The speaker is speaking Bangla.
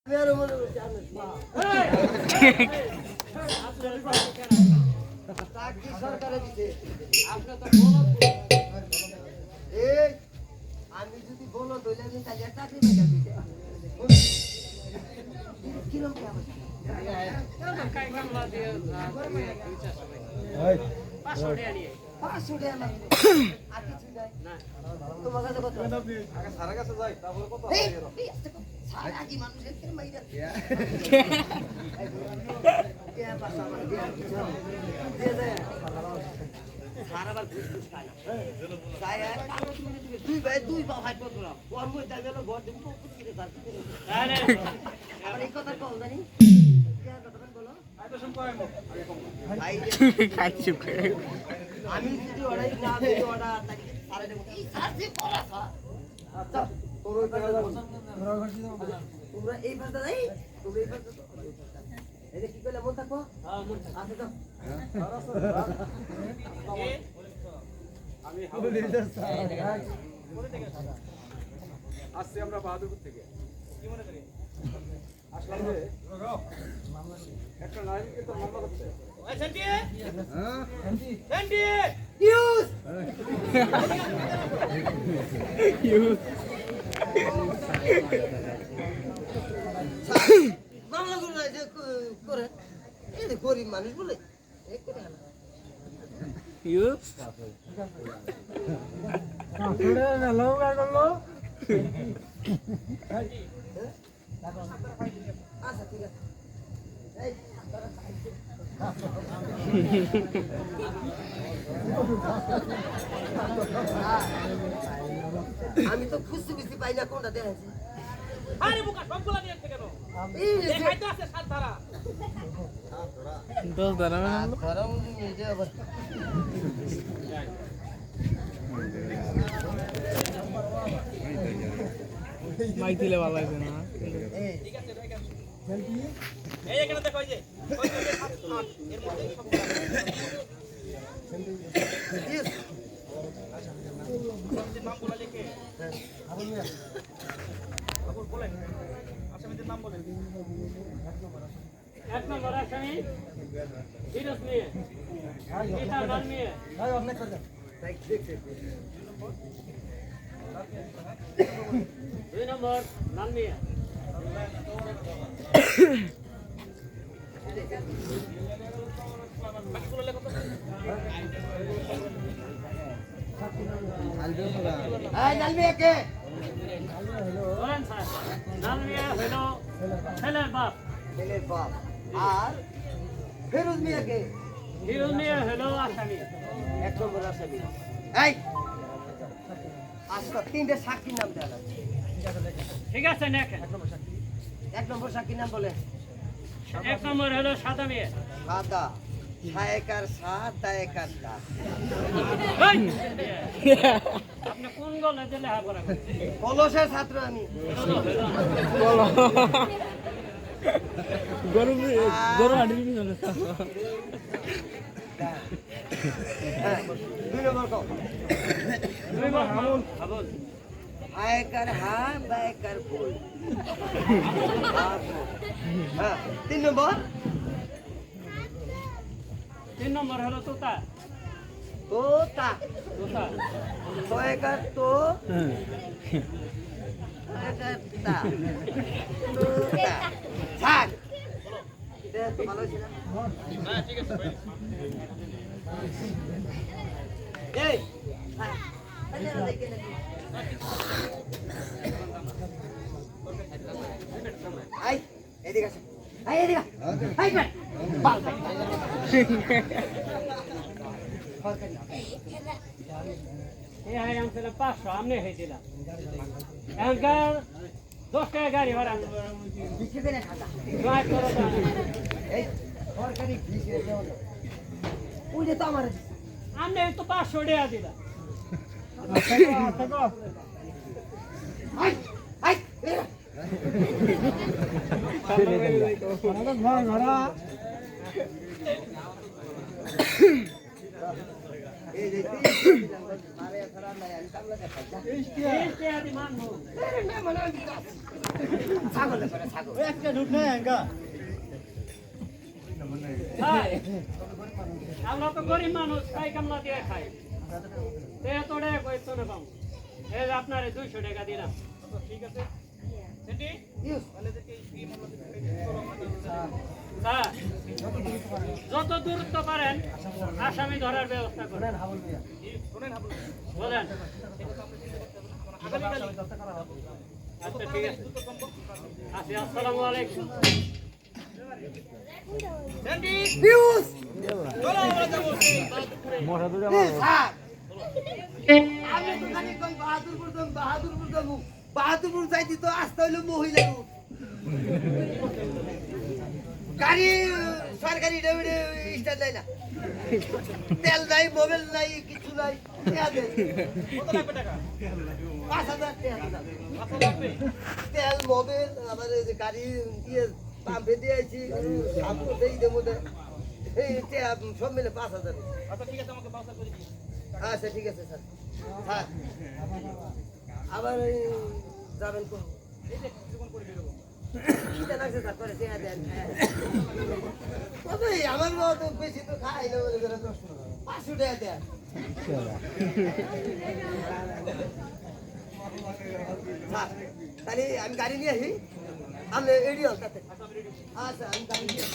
আমি যদি বলো দইলে তাহলে চাকরি মেয়ে দিতে কিরকম তোমার কাছে কত সারা কাছে যাই তারপরে কত সারা কি মানুষের মাইরা সারাবার ঘুষ খায় না দুই পা হাইট করলাম ওর মধ্যে যাই গেল ঘর দেবো এই কথা কল জানি আমি যদি অর্ডার না দিই অর্ডার তাকে সারা দেব এই সার্জে পড়া আচ্ছা তোমরা এই ভাষা নাই তোমরা এই ভাষা এটা কি কইলা মন থাকো হ্যাঁ মন আছে তো আমি আসছি আমরা বাহাদুরপুর থেকে কি মনে করি আসলাম রে একটা নারীকে তো মামলা করতে ওই সেন্টি হ্যাঁ সেন্টি ইউজ ইউজ মামলা করে এই গরিব মানুষ বলে এই করে না ইউজ ছোড়ে না লওগা করলো আচ্ছা ঠিক আছে আমি তো খুশি খুশি পাই না কোনটা দেখাচ্ছি আরে বুকা সবগুলা নিয়ে থেকে কেন এই দেখাইতে আছে সাত ধারা 10 ধারা না গরম নিয়ে যে আবার মাইক দিলে ভালো লাগবে না ঠিক আছে ঠিক আছে এই এখানে দেখো এই যে এর মধ্যে সব নাম বলা লিখে আবুল বলেন আসামিদের নাম বলেন এক নম্বর আসামি ফিরোজ মিয়া এটা নাম মিয়া ভাই আপনি করেন দুই নম্বর নাম মিয়া আর ফিরোজ মিয়া কে ফিরোজ মিয়া হলো আসামি এক নম্বর আসামি এই আজকে তিনটে সাক্ষীর নাম দেওয়া ঠিক আছে এক নম্বর সাক্ষীর নাম বলে এক নম্বর হলো সাদা মিয়া সাদা ছায়কার সাদ দায়কার দা আপনি কোন কলেজে লেখাপড়া করেন কলসের ছাত্র আমি গরম হাঁটি দুই নম্বর কও দুই নম্বর হাবুল আয়কার হা বায়কার বল হ্যাঁ তিন নম্বর হলো তোতা তোতা তোতা ছয়কার তো ছয়কার তা তোতা ছাড় এটা তো ভালো ছিল না ঠিক আছে ভাই এই আই এদিকে আসো আই এদিকে আই বাল এই আই আম ছিল 500 আমনে হইছিলাম এখানকার 10 টাকা গাড়ি ভাড়া বিক্রি করে খাতা ড্রাইভ করো এই সরকারি ফিস ওই যে তো আমার আমনে তো 500 টাকা দিলাম আই আই এই যে আমরা তো গরিব মানুষ খাই কামলা দিয়ে খাই এত টাকা কইতো না পাবো এই আপনার 200 টাকা দিলাম ঠিক আছে যত দূরত্ব পারেন আসামি ধরার ব্যবস্থা করেন বলেন আচ্ছা ঠিক আছে আচ্ছা আসসালামু আলাইকুম বাহাদুরপুর যাইতি তো আসতে হইলো মহিলা গাড়ি সরকারি স্টার্ট দেয় না তেল নাই মোবাইল নাই কিছু নাই 5,000 তেল মোবাইল আমার গাড়ি ইয়ে পাম্পে দিয়েছি সব মিলে 5,000 আচ্ছা ঠিক আছে স্যার হ্যাঁ আবার যাবেন তো আমার তো বেশি তো খাই না 500 টাকা দেয় তাহলে আমি গাড়ি নিয়ে আসি আমি রেডি হল তাতে আচ্ছা আমি গাড়ি নিয়ে